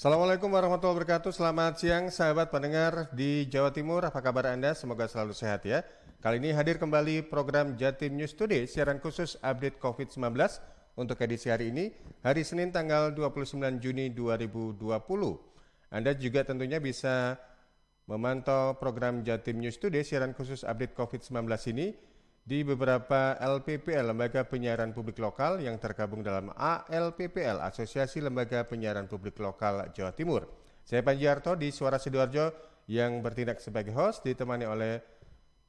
Assalamualaikum warahmatullahi wabarakatuh. Selamat siang sahabat pendengar di Jawa Timur. Apa kabar Anda? Semoga selalu sehat ya. Kali ini hadir kembali program Jatim News Today, siaran khusus update COVID-19 untuk edisi hari ini, hari Senin tanggal 29 Juni 2020. Anda juga tentunya bisa memantau program Jatim News Today, siaran khusus update COVID-19 ini di beberapa LPPL, Lembaga Penyiaran Publik Lokal yang tergabung dalam ALPPL, Asosiasi Lembaga Penyiaran Publik Lokal Jawa Timur. Saya Panjiarto di Suara Sidoarjo yang bertindak sebagai host, ditemani oleh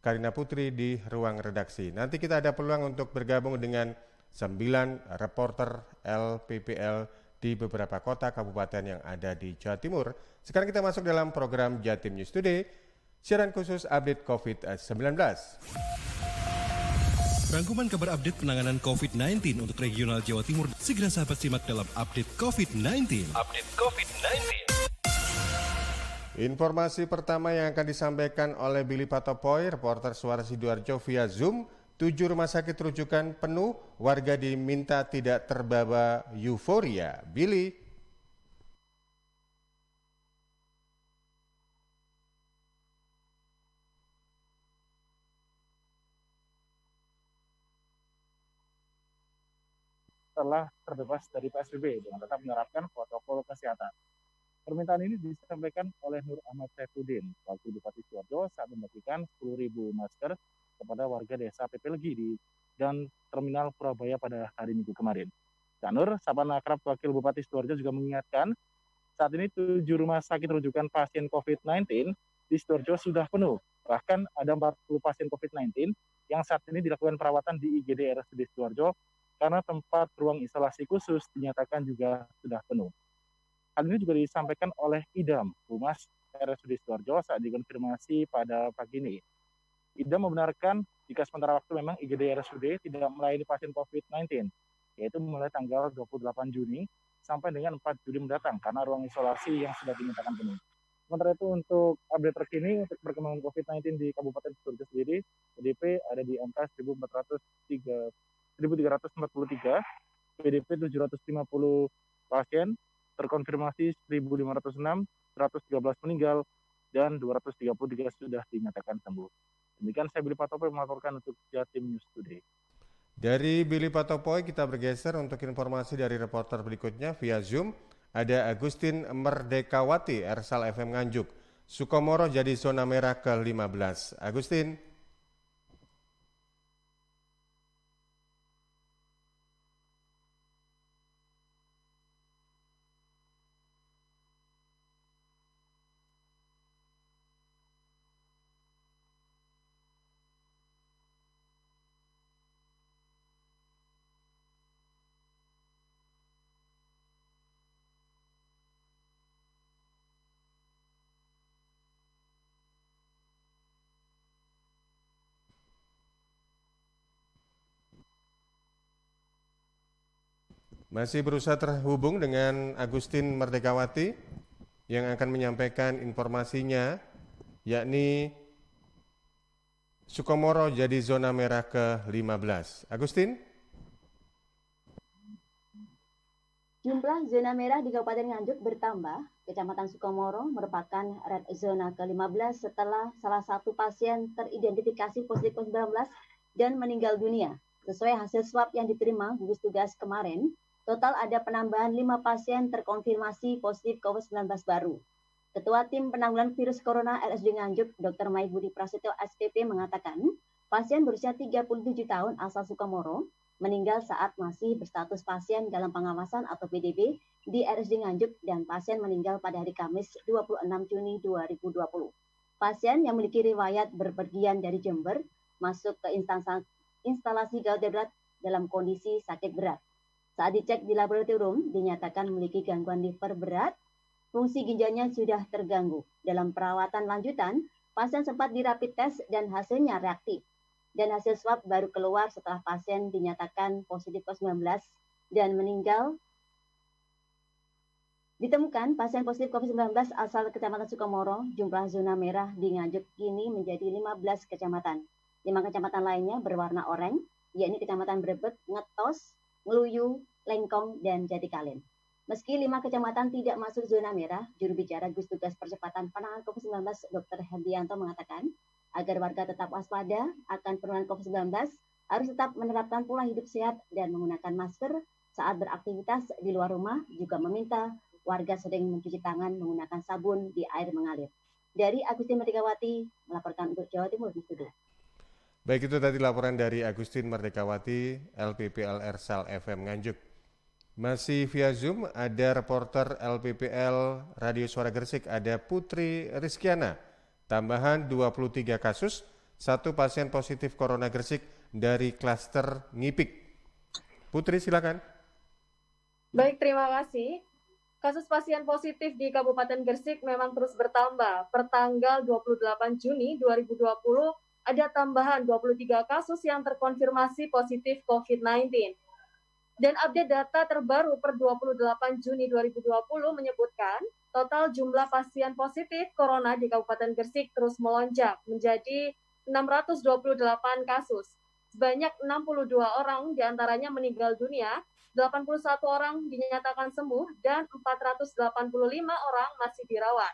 Karina Putri di ruang redaksi. Nanti kita ada peluang untuk bergabung dengan 9 reporter LPPL di beberapa kota kabupaten yang ada di Jawa Timur. Sekarang kita masuk dalam program Jatim News Today, siaran khusus update COVID-19. Rangkuman kabar update penanganan COVID-19 untuk regional Jawa Timur segera sahabat simak dalam update COVID-19. Informasi pertama yang akan disampaikan oleh Billy Patopoy, reporter Suara Sidoarjo via Zoom. 7 rumah sakit rujukan penuh, warga diminta tidak terbawa euforia. Billy. Telah terbebas dari PSBB dengan tetap menerapkan protokol kesehatan. Permintaan ini disampaikan oleh Nur Ahmad Saifuddin, Wakil Bupati Sidoarjo saat membagikan 10.000 masker kepada warga desa Pepelegi dan Terminal Purabaya pada hari Minggu kemarin. Nur, sapaan akrab Wakil Bupati Sidoarjo juga mengingatkan saat ini 7 rumah sakit rujukan pasien COVID-19 di Sidoarjo sudah penuh. Bahkan ada 40 pasien COVID-19 yang saat ini dilakukan perawatan di IGD RSUD Sidoarjo karena tempat ruang isolasi khusus dinyatakan juga sudah penuh. Hal ini juga disampaikan oleh Idam, Humas RSUD Sidoarjo saat dikonfirmasi pada pagi ini. Idam membenarkan jika sementara waktu memang IGD RSUD tidak melayani pasien COVID-19, yaitu mulai tanggal 28 Juni sampai dengan 4 Juli mendatang karena ruang isolasi yang sudah dinyatakan penuh. Sementara itu untuk update terkini untuk perkembangan COVID-19 di Kabupaten Sidoarjo sendiri, PDP ada di angka 1.343, PDP 750 pasien, terkonfirmasi 1.506, 113 meninggal, dan 233 sudah dinyatakan sembuh. Demikian saya Billy Patopoy melaporkan untuk Jatim News Today. Dari Billy Patopoy kita bergeser untuk informasi dari reporter berikutnya via Zoom. Ada Agustin Merdekawati, Ersal FM Nganjuk. Sukomoro jadi zona merah ke-15. Agustin. Masih berusaha terhubung dengan Agustin Merdekawati yang akan menyampaikan informasinya, yakni Sukomoro jadi zona merah ke-15. Agustin? Jumlah zona merah di Kabupaten Nganjuk bertambah. Kecamatan Sukomoro merupakan red zona ke-15 setelah salah satu pasien teridentifikasi positif COVID-19 dan meninggal dunia. Sesuai hasil swab yang diterima gugus tugas kemarin, total ada penambahan 5 pasien terkonfirmasi positif COVID-19 baru. Ketua Tim Penanggulangan Virus Corona RSUD Nganjuk, Dr. Mai Budi Prasetyo SPP mengatakan, pasien berusia 37 tahun asal Sukomoro meninggal saat masih berstatus pasien dalam pengawasan atau PDP di RSUD Nganjuk dan pasien meninggal pada hari Kamis 26 Juni 2020. Pasien yang memiliki riwayat berpergian dari Jember masuk ke instalasi gawat darurat dalam kondisi sakit berat. Saat dicek di laboratorium, dinyatakan memiliki gangguan liver berat, fungsi ginjalnya sudah terganggu. Dalam perawatan lanjutan, pasien sempat dirapid tes dan hasilnya reaktif. Dan hasil swab baru keluar setelah pasien dinyatakan positif COVID-19 dan meninggal. Ditemukan pasien positif COVID-19 asal Kecamatan Sukomoro, jumlah zona merah di Nganjuk kini menjadi 15 kecamatan. 5 kecamatan lainnya berwarna oranye, yakni Kecamatan Brebet, Ngetos, Ngeluyu, Lengkong, dan Jatikalin. Meski 5 kecamatan tidak masuk zona merah, juru bicara Gugus Tugas Percepatan Penanganan COVID-19 Dr. Hendianto mengatakan agar warga tetap waspada akan penularan COVID-19 harus tetap menerapkan pola hidup sehat dan menggunakan masker saat beraktivitas di luar rumah, juga meminta warga sering mencuci tangan menggunakan sabun di air mengalir. Dari Agustin Merdekawati melaporkan untuk Jawa Timur di studio. Baik, itu tadi laporan dari Agustin Merdekawati, LPPL Ersal FM Nganjuk. Masih via Zoom ada reporter LPPL Radio Suara Gresik, ada Putri Rizkiana. Tambahan 23 kasus, 1 pasien positif Corona Gresik dari klaster Ngipik. Putri, silakan. Baik, terima kasih. Kasus pasien positif di Kabupaten Gresik memang terus bertambah. Pertanggal 28 Juni 2020 ada tambahan 23 kasus yang terkonfirmasi positif COVID-19. Dan update data terbaru per 28 Juni 2020 menyebutkan total jumlah pasien positif corona di Kabupaten Gresik terus melonjak menjadi 628 kasus. Sebanyak 62 orang diantaranya meninggal dunia, 81 orang dinyatakan sembuh, dan 485 orang masih dirawat.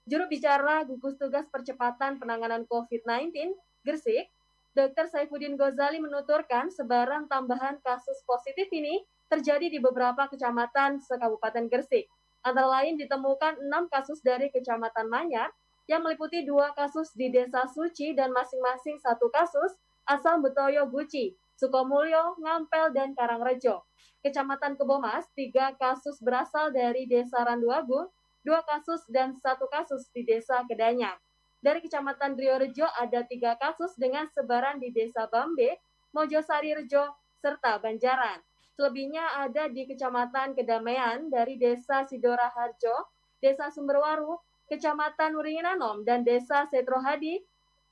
Juru bicara Gugus Tugas Percepatan Penanganan COVID-19 Gresik, Dr. Saifuddin Ghazali menuturkan sebaran tambahan kasus positif ini terjadi di beberapa kecamatan se-Kabupaten Gresik. Antara lain ditemukan 6 kasus dari Kecamatan Manyar yang meliputi 2 kasus di Desa Suci dan masing-masing 1 kasus asal Betoyo Guci, Sukomulyo, Ngampel, dan Karangrejo. Kecamatan Kebomas, 3 kasus berasal dari Desa Randuagung, 2 kasus dan 1 kasus di Desa Kedanyang. Dari Kecamatan Driorejo ada 3 kasus dengan sebaran di Desa Bambe, Mojosari Rejo, serta Banjaran. Selebihnya ada di Kecamatan Kedamaian dari Desa Sidoraharjo, Desa Sumberwaru, Kecamatan Wuringinanom, dan Desa Setrohadi,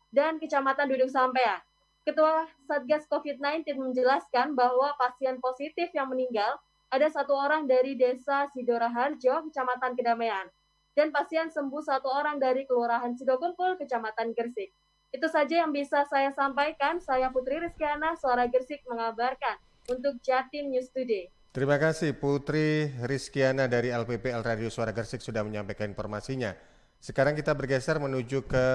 dan Kecamatan Duduk Sampean. Ketua Satgas COVID-19 menjelaskan bahwa pasien positif yang meninggal ada 1 orang dari Desa Sidoraharjo, Kecamatan Kedamaian, dan pasien sembuh 1 orang dari Kelurahan Sidokumpul, Kecamatan Gresik. Itu saja yang bisa saya sampaikan. Saya Putri Rizkiana, Suara Gresik mengabarkan untuk Jatim News Today. Terima kasih Putri Rizkiana dari LPPL Radio Suara Gresik sudah menyampaikan informasinya. Sekarang kita bergeser menuju ke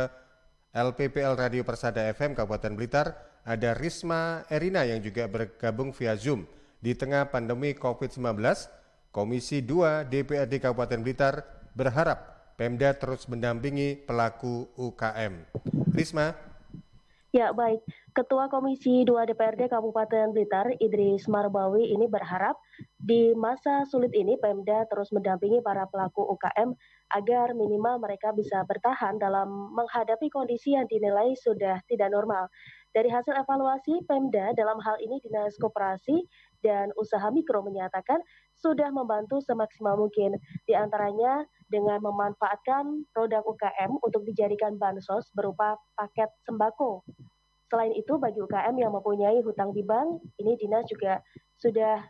LPPL Radio Persada FM Kabupaten Blitar. Ada Risma Erina yang juga bergabung via Zoom. Di tengah pandemi COVID-19, Komisi 2 DPRD Kabupaten Blitar berharap Pemda terus mendampingi pelaku UKM. Risma. Ya, baik. Ketua Komisi 2 DPRD Kabupaten Blitar, Idris Marbawi, ini berharap di masa sulit ini Pemda terus mendampingi para pelaku UKM agar minimal mereka bisa bertahan dalam menghadapi kondisi yang dinilai sudah tidak normal. Dari hasil evaluasi Pemda dalam hal ini Dinas Koperasi dan Usaha Mikro menyatakan sudah membantu semaksimal mungkin, di antaranya dengan memanfaatkan produk UKM untuk dijadikan bansos berupa paket sembako. Selain itu, bagi UKM yang mempunyai hutang di bank, ini Dinas juga sudah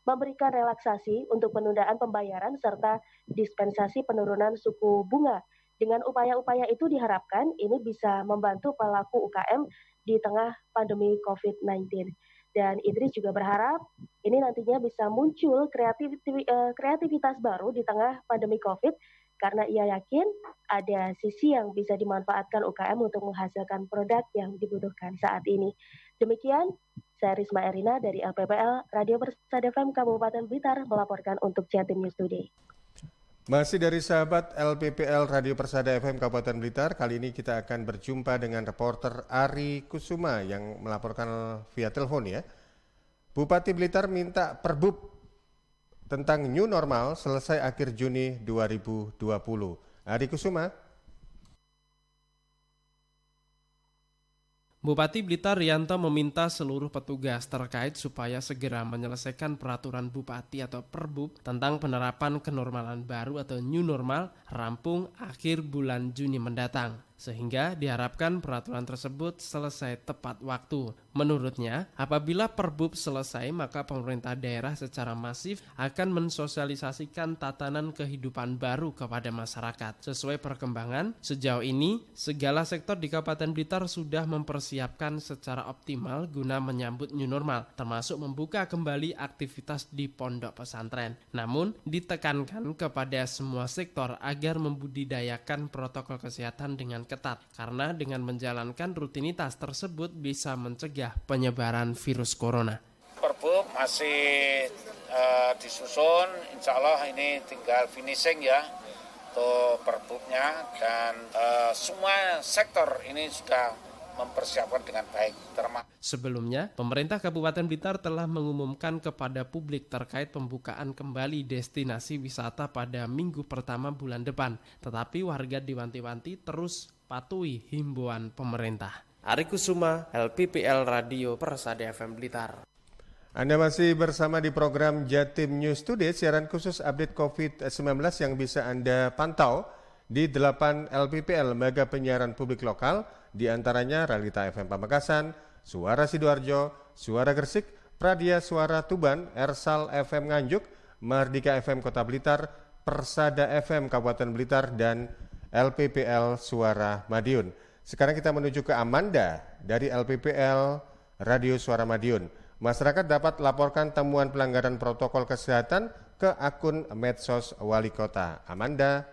memberikan relaksasi untuk penundaan pembayaran serta dispensasi penurunan suku bunga. Dengan upaya-upaya itu diharapkan ini bisa membantu pelaku UKM di tengah pandemi COVID-19. Dan Idris juga berharap ini nantinya bisa muncul kreativitas baru di tengah pandemi COVID, karena ia yakin ada sisi yang bisa dimanfaatkan UKM untuk menghasilkan produk yang dibutuhkan saat ini. Demikian, saya Risma Erina dari LPPL Radio Persada FM Kabupaten Blitar melaporkan untuk Jatim News Today. Masih dari sahabat LPPL Radio Persada FM Kabupaten Blitar, kali ini kita akan berjumpa dengan reporter Ari Kusuma yang melaporkan via telepon ya. Bupati Blitar minta Perbub tentang new normal selesai akhir Juni 2020. Ari Kusuma. Bupati Blitar Rianto meminta seluruh petugas terkait supaya segera menyelesaikan peraturan Bupati atau Perbub tentang penerapan kenormalan baru atau new normal rampung akhir bulan Juni mendatang. sehingga diharapkan peraturan tersebut selesai tepat waktu. Menurutnya, apabila Perbub selesai, maka pemerintah daerah secara masif akan mensosialisasikan tatanan kehidupan baru kepada masyarakat. Sesuai perkembangan, sejauh ini segala sektor di Kabupaten Blitar sudah mempersiapkan secara optimal guna menyambut new normal, termasuk membuka kembali aktivitas di pondok pesantren. Namun, ditekankan kepada semua sektor agar membudidayakan protokol kesehatan dengan ketat, karena dengan menjalankan rutinitas tersebut bisa mencegah penyebaran virus corona. Perbub masih disusun, insya Allah ini tinggal finishing ya untuk perbubnya, dan semua sektor ini sudah mempersiapkan dengan baik. Sebelumnya, pemerintah Kabupaten Blitar telah mengumumkan kepada publik terkait pembukaan kembali destinasi wisata pada minggu pertama bulan depan. Tetapi warga diwanti-wanti terus patuhi himbauan pemerintah. Ari Kusuma, LPPL Radio Persada FM Blitar. Anda masih bersama di program Jatim News Today, siaran khusus update COVID-19 yang bisa Anda pantau di 8 LPPL Lembaga Penyiaran Publik Lokal, di antaranya Realita FM Pamekasan, Suara Sidoarjo, Suara Gresik, Pradia Suara Tuban, Ersal FM Nganjuk, Mardika FM Kota Blitar, Persada FM Kabupaten Blitar, dan LPPL Suara Madiun. Sekarang kita menuju ke Amanda dari LPPL Radio Suara Madiun. Masyarakat dapat laporkan temuan pelanggaran protokol kesehatan ke akun medsos Wali Kota. Amanda.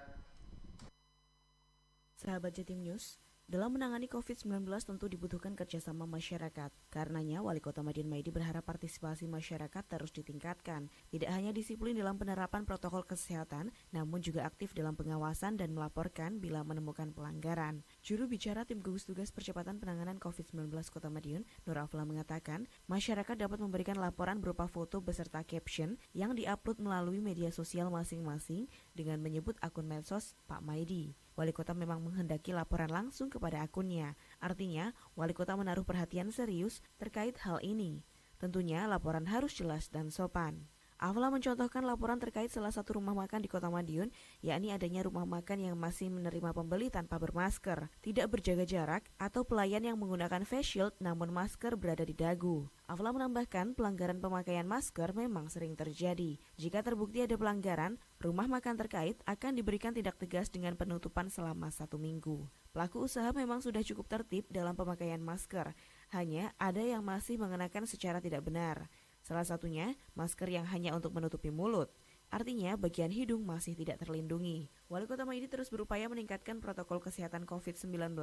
Sahabat Jatim News, dalam menangani COVID-19 tentu dibutuhkan kerjasama masyarakat. Karenanya, Wali Kota Madiun Maidi berharap partisipasi masyarakat terus ditingkatkan. Tidak hanya disiplin dalam penerapan protokol kesehatan, namun juga aktif dalam pengawasan dan melaporkan bila menemukan pelanggaran. Juru bicara Tim Gugus Tugas Percepatan Penanganan COVID-19 Kota Madiun, Nur Afla mengatakan, masyarakat dapat memberikan laporan berupa foto beserta caption yang diupload melalui media sosial masing-masing dengan menyebut akun medsos Pak Maidi. Wali Kota memang menghendaki laporan langsung kepada akunnya. Artinya, Wali Kota menaruh perhatian serius terkait hal ini. Tentunya laporan harus jelas dan sopan. Afla mencontohkan laporan terkait salah satu rumah makan di Kota Madiun, yakni adanya rumah makan yang masih menerima pembeli tanpa bermasker, tidak berjaga jarak, atau pelayan yang menggunakan face shield namun masker berada di dagu. Afla menambahkan pelanggaran pemakaian masker memang sering terjadi. Jika terbukti ada pelanggaran, rumah makan terkait akan diberikan tindak tegas dengan penutupan selama 1 minggu. Pelaku usaha memang sudah cukup tertib dalam pemakaian masker, hanya ada yang masih mengenakan secara tidak benar. Salah satunya, masker yang hanya untuk menutupi mulut. Artinya, bagian hidung masih tidak terlindungi. Wali Kota Maidi terus berupaya meningkatkan protokol kesehatan COVID-19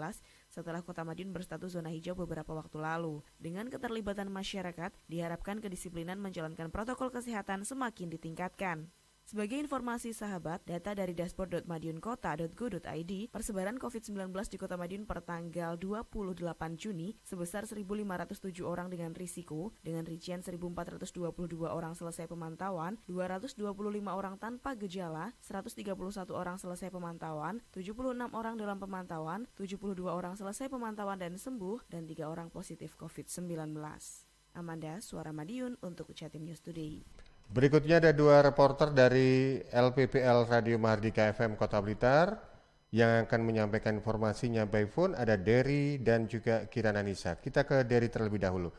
setelah Kota Madiun berstatus zona hijau beberapa waktu lalu. Dengan keterlibatan masyarakat, diharapkan kedisiplinan menjalankan protokol kesehatan semakin ditingkatkan. Sebagai informasi sahabat, data dari dashboard.madiunkota.go.id, persebaran COVID-19 di Kota Madiun per tanggal 28 Juni sebesar 1.507 orang dengan risiko, dengan rincian 1.422 orang selesai pemantauan, 225 orang tanpa gejala, 131 orang selesai pemantauan, 76 orang dalam pemantauan, 72 orang selesai pemantauan dan sembuh, dan 3 orang positif COVID-19. Amanda, Suara Madiun untuk Jatim News Today. Berikutnya ada 2 reporter dari LPPL Radio Mardika FM Kota Blitar yang akan menyampaikan informasinya by phone. Ada Dery dan juga Kirana Nisa. Kita ke Dery terlebih dahulu.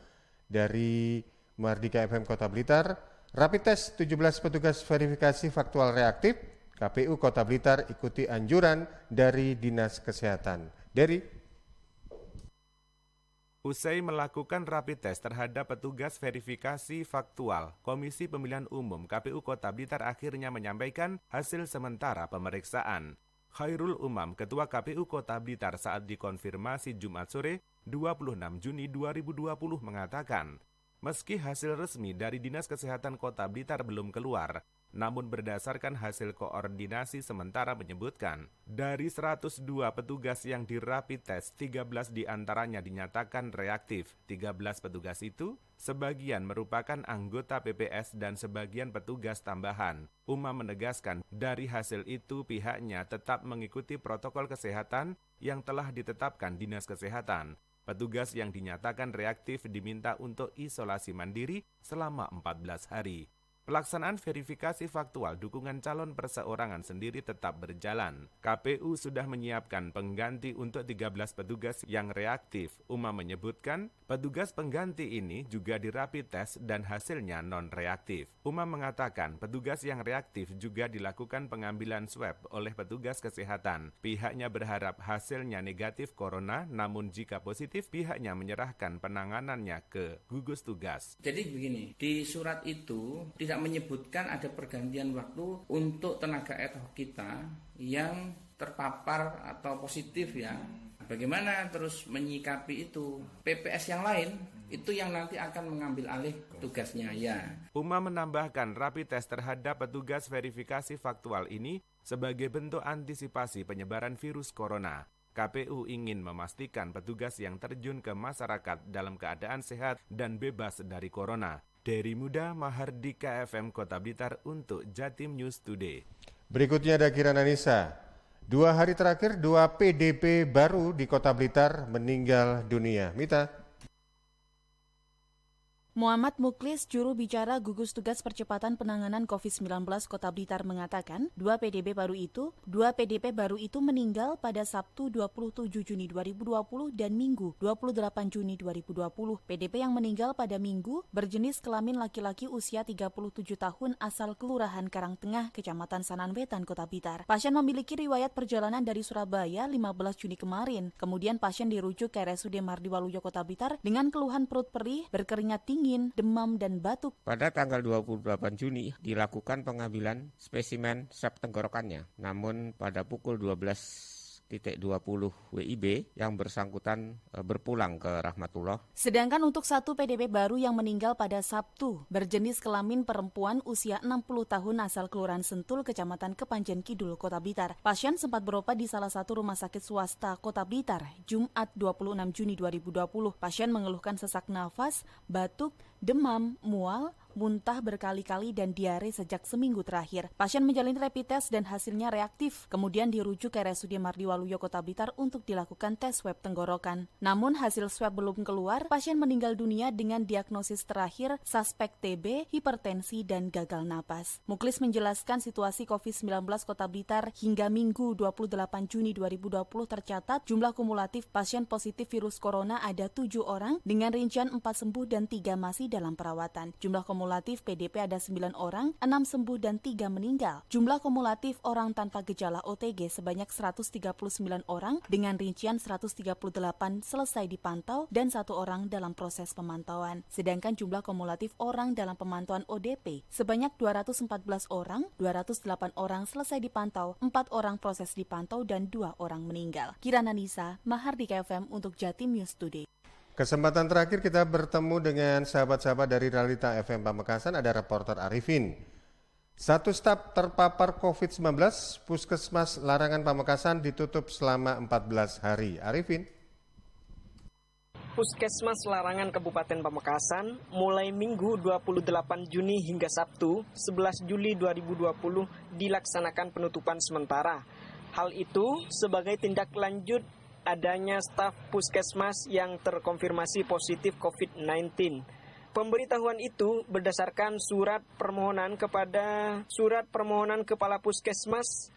Dari Mardika FM Kota Blitar, rapid test 17 petugas verifikasi faktual reaktif. KPU Kota Blitar ikuti anjuran dari Dinas Kesehatan. Dery. Usai melakukan rapid test terhadap petugas verifikasi faktual, Komisi Pemilihan Umum KPU Kota Blitar akhirnya menyampaikan hasil sementara pemeriksaan. Khairul Umam, Ketua KPU Kota Blitar saat dikonfirmasi Jumat sore 26 Juni 2020 mengatakan, meski hasil resmi dari Dinas Kesehatan Kota Blitar belum keluar, namun berdasarkan hasil koordinasi sementara menyebutkan, dari 102 petugas yang di rapid test, 13 diantaranya dinyatakan reaktif. 13 petugas itu, sebagian merupakan anggota PPS dan sebagian petugas tambahan. Umam menegaskan, dari hasil itu pihaknya tetap mengikuti protokol kesehatan yang telah ditetapkan Dinas Kesehatan. Petugas yang dinyatakan reaktif diminta untuk isolasi mandiri selama 14 hari. Pelaksanaan verifikasi faktual dukungan calon perseorangan sendiri tetap berjalan. KPU sudah menyiapkan pengganti untuk 13 petugas yang reaktif. Uma menyebutkan, petugas pengganti ini juga di rapid test dan hasilnya non-reaktif. Uma mengatakan, petugas yang reaktif juga dilakukan pengambilan swab oleh petugas kesehatan. Pihaknya berharap hasilnya negatif corona, namun jika positif, pihaknya menyerahkan penanganannya ke gugus tugas. Jadi begini, di surat itu tidak menyebutkan ada pergantian waktu untuk tenaga ad hoc kita yang terpapar atau positif ya. Bagaimana terus menyikapi itu? PPS yang lain itu yang nanti akan mengambil alih tugasnya ya. Uma menambahkan rapid test terhadap petugas verifikasi faktual ini sebagai bentuk antisipasi penyebaran virus corona. KPU ingin memastikan petugas yang terjun ke masyarakat dalam keadaan sehat dan bebas dari corona. Dari Muda, Mahardika FM Kota Blitar untuk Jatim News Today. Berikutnya ada Kirana Nisa. 2 hari terakhir 2 PDP baru di Kota Blitar meninggal dunia. Mita. Muhammad Muklis, juru bicara gugus tugas percepatan penanganan COVID-19 Kota Blitar mengatakan, 2 PDP baru itu meninggal pada Sabtu 27 Juni 2020 dan Minggu 28 Juni 2020. PDP yang meninggal pada Minggu berjenis kelamin laki-laki usia 37 tahun asal Kelurahan Karangtengah, Kecamatan Sananwetan, Kota Blitar. Pasien memiliki riwayat perjalanan dari Surabaya 15 Juni kemarin. Kemudian pasien dirujuk ke RSUD Mardi Waluyo Kota Blitar dengan keluhan perut perih, berkeringat tinggi, demam, dan batuk. Pada tanggal 28 Juni dilakukan pengambilan spesimen swab tenggorokannya. Namun pada pukul 12.20 WIB yang bersangkutan berpulang ke Rahmatullah. Sedangkan untuk 1 PDP baru yang meninggal pada Sabtu berjenis kelamin perempuan usia 60 tahun asal Kelurahan Sentul, Kecamatan Kepanjen Kidul, Kota Blitar. Pasien sempat berobat di salah satu rumah sakit swasta Kota Blitar Jumat 26 Juni 2020. Pasien mengeluhkan sesak nafas, batuk, demam, mual, muntah berkali-kali dan diare sejak seminggu terakhir. Pasien menjalani rapid test dan hasilnya reaktif. Kemudian dirujuk ke RSUD Mardi Waluyo Kota Blitar untuk dilakukan tes swab tenggorokan. Namun hasil swab belum keluar, pasien meninggal dunia dengan diagnosis terakhir suspek TB, hipertensi, dan gagal napas. Muklis menjelaskan situasi COVID-19 Kota Blitar hingga Minggu 28 Juni 2020 tercatat jumlah kumulatif pasien positif virus corona ada 7 orang dengan rincian 4 sembuh dan 3 masih dalam perawatan. Jumlah kumulatif PDP ada 9 orang, 6 sembuh dan 3 meninggal. Jumlah kumulatif orang tanpa gejala OTG sebanyak 139 orang dengan rincian 138 selesai dipantau dan 1 orang dalam proses pemantauan. Sedangkan jumlah kumulatif orang dalam pemantauan ODP sebanyak 214 orang, 208 orang selesai dipantau, 4 orang proses dipantau dan 2 orang meninggal. Kirana Nisa, Mahardika FM untuk Jatim News Today. Kesempatan terakhir kita bertemu dengan sahabat-sahabat dari Realita FM Pamekasan, ada reporter Arifin. 1 staf terpapar COVID-19, Puskesmas Larangan Pamekasan ditutup selama 14 hari. Arifin. Puskesmas Larangan Kabupaten Pamekasan mulai Minggu 28 Juni hingga Sabtu 11 Juli 2020 dilaksanakan penutupan sementara. Hal itu sebagai tindak lanjut adanya staf puskesmas yang terkonfirmasi positif COVID-19. Pemberitahuan itu berdasarkan surat permohonan Kepala Puskesmas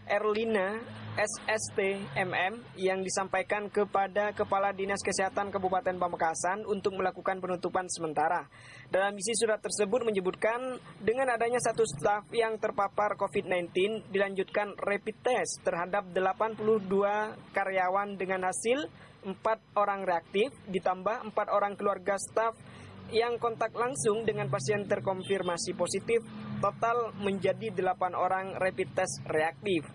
Erlina SST MM yang disampaikan kepada Kepala Dinas Kesehatan Kabupaten Pamekasan untuk melakukan penutupan sementara. Dalam isi surat tersebut menyebutkan dengan adanya 1 staf yang terpapar COVID-19 dilanjutkan rapid test terhadap 82 karyawan dengan hasil 4 orang reaktif ditambah 4 orang keluarga staf yang kontak langsung dengan pasien terkonfirmasi positif, total menjadi 8 orang rapid test reaktif.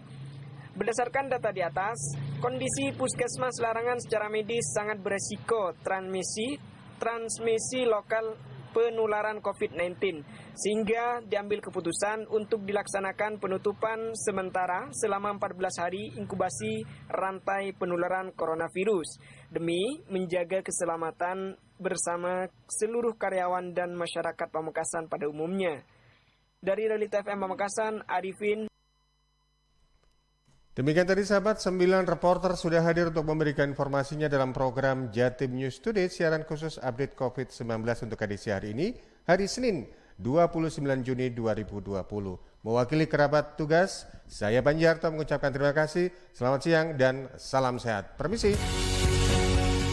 Berdasarkan data di atas, kondisi Puskesmas Larangan secara medis sangat beresiko transmisi lokal penularan COVID-19, sehingga diambil keputusan untuk dilaksanakan penutupan sementara selama 14 hari inkubasi rantai penularan coronavirus, demi menjaga keselamatan bersama seluruh karyawan dan masyarakat Pamekasan pada umumnya. Dari Realita FM Pamekasan, Arifin. Demikian tadi sahabat, 9 reporter sudah hadir untuk memberikan informasinya dalam program Jatim News Today, siaran khusus update COVID-19 untuk edisi hari ini, hari Senin, 29 Juni 2020. Mewakili kerabat tugas, saya Banjarto mengucapkan terima kasih, selamat siang dan salam sehat. Permisi.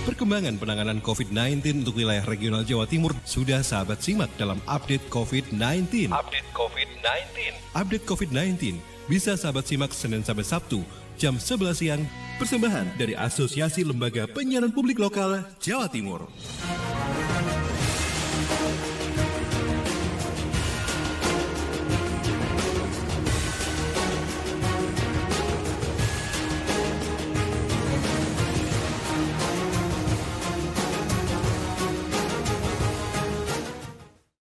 Perkembangan penanganan COVID-19 untuk wilayah regional Jawa Timur sudah sahabat simak dalam update COVID-19. Update COVID-19. Update COVID-19 bisa sahabat simak Senin sampai Sabtu jam 11 siang. Persembahan dari Asosiasi Lembaga Penyiaran Publik Lokal Jawa Timur.